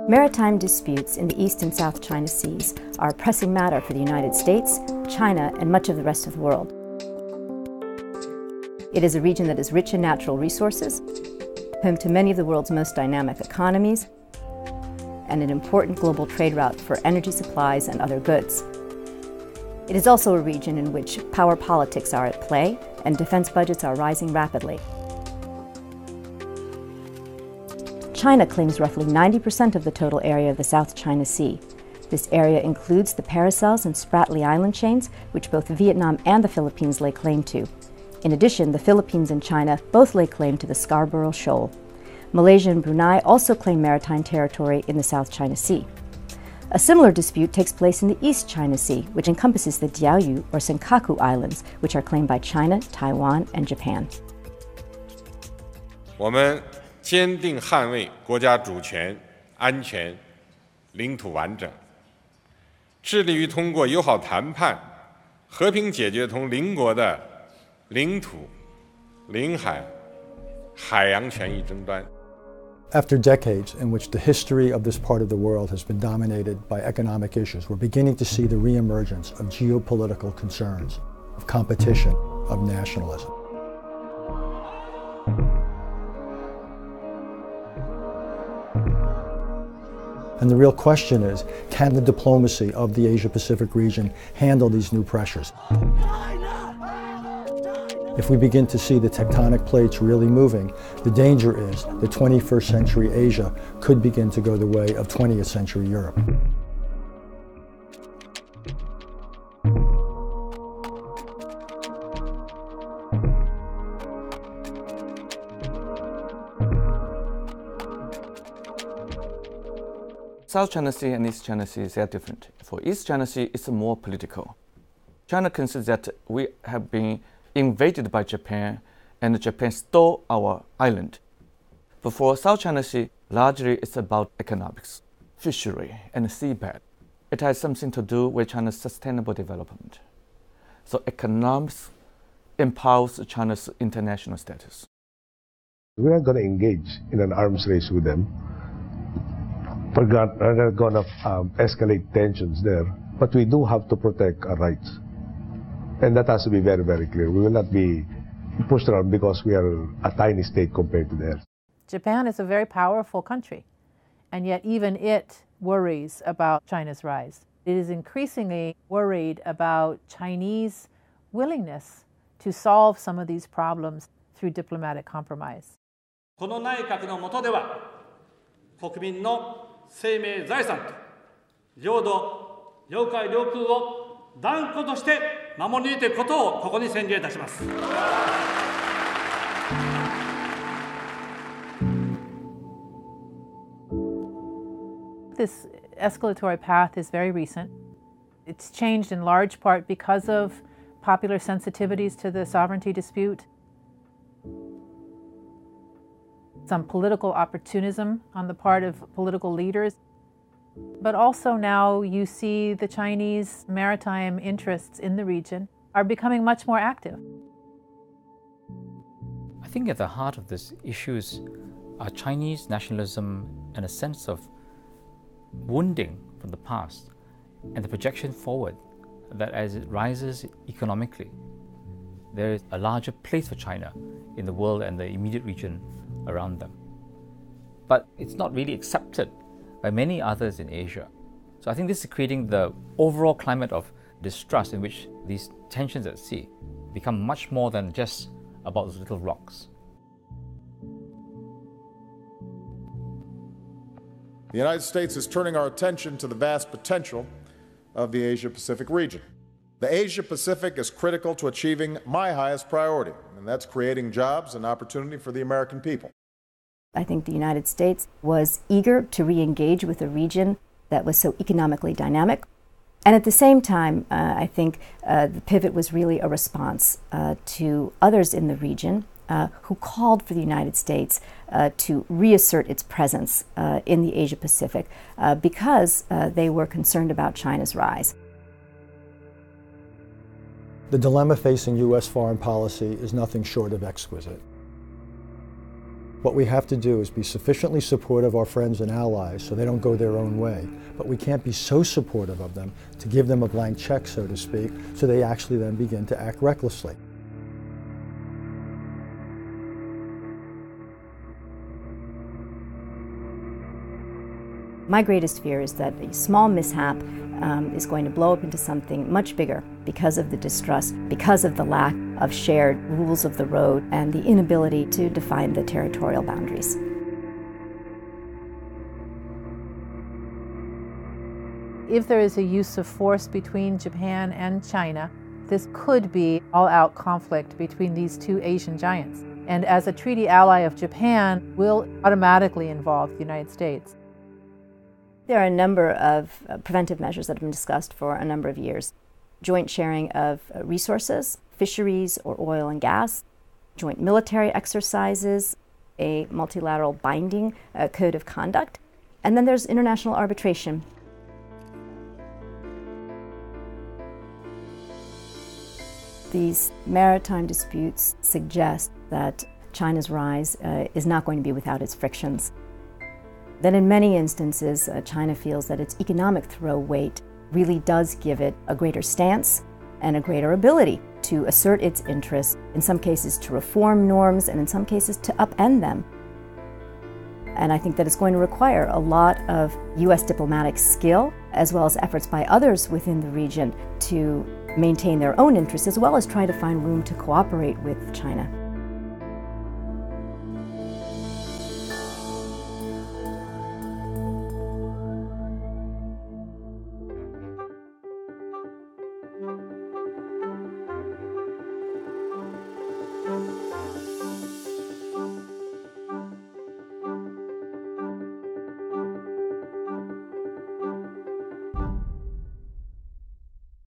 Maritime disputes in the East and South China Seas are a pressing matter for the United States, China, and much of the rest of the world. It is a region that is rich in natural resources, home to many of the world's most dynamic economies, and an important global trade route for energy supplies and other goods. It is also a region in which power politics are at play and defense budgets are rising rapidly. China claims roughly 90% of the total area of the South China Sea. This area includes the Paracels and Spratly Island chains, which both Vietnam and the Philippines lay claim to. In addition, the Philippines and China both lay claim to the Scarborough Shoal. Malaysia and Brunei also claim maritime territory in the South China Sea. A similar dispute takes place in the East China Sea, which encompasses the Diaoyu or Senkaku Islands, which are claimed by China, Taiwan, and Japan. 我们坚定捍卫国家主权、安全、领土完整，致力于通过友好谈判，和平解决同邻国的领土、领海、海洋权益争端。After decades in which the history of this part of the world has been dominated by economic issues, we're beginning to see the reemergence of geopolitical concerns, of competition, of nationalism. And the real question is, can the diplomacy of the Asia-Pacific region handle these new pressures? If we begin to see the tectonic plates really moving, the danger is that 21st century Asia could begin to go the way of 20th century Europe. South China Sea and East China Sea, they are different. For East China Sea, it's more political. China considers that we have been invaded by Japan and Japan stole our island. But for South China Sea, largely it's about economics, fishery, and seabed. It has something to do with China's sustainable development. So economics empowers China's international status. We're not going to engage in an arms race with them. We're not going to escalate tensions there, but we do have to protect our rights. And that has to be very, very clear. We will not be pushed around because we are a tiny state compared to theirs. Japan is a very powerful country, and yet even it worries about China's rise. It is increasingly worried about Chinese willingness to solve some of these problems through diplomatic compromise. この内閣の下では、国民の生命財産と領土、領海、領空を断固として守り抜いていくことをここに宣言いたします。This escalatory path is very recent. It's changed in large part because of popular sensitivities to the sovereignty dispute, some political opportunism on the part of political leaders. But also now you see the Chinese maritime interests in the region are becoming much more active. I think at the heart of this issues are Chinese nationalism and a sense of wounding from the past and the projection forward that as it rises economically, there is a larger place for China in the world and the immediate region around them. But it's not really accepted by many others in Asia. So I think this is creating the overall climate of distrust in which these tensions at sea become much more than just about those little rocks. The United States is turning our attention to the vast potential of the Asia-Pacific region. The Asia-Pacific is critical to achieving my highest priority, and that's creating jobs and opportunity for the American people. I think the United States was eager to re-engage with a region that was so economically dynamic. And at the same time, I think the pivot was really a response to others in the region who called for the United States to reassert its presence in the Asia Pacific because they were concerned about China's rise. The dilemma facing U.S. foreign policy is nothing short of exquisite. What we have to do is be sufficiently supportive of our friends and allies so they don't go their own way, but we can't be so supportive of them to give them a blank check, so to speak, so they actually then begin to act recklessly. My greatest fear is that a small mishap is going to blow up into something much bigger because of the distrust, because of the lack of shared rules of the road, and the inability to define the territorial boundaries. If there is a use of force between Japan and China, this could be all-out conflict between these two Asian giants. And as a treaty ally of Japan, will automatically involve the United States. There are a number of preventive measures that have been discussed for a number of years. Joint sharing of resources, fisheries or oil and gas, joint military exercises, a multilateral binding code of conduct, and then there's international arbitration. These maritime disputes suggest that China's rise is not going to be without its frictions. That in many instances, China feels that its economic throw weight really does give it a greater stance and a greater ability to assert its interests, in some cases to reform norms, and in some cases to upend them. And I think that it's going to require a lot of U.S. diplomatic skill, as well as efforts by others within the region to maintain their own interests, as well as try to find room to cooperate with China.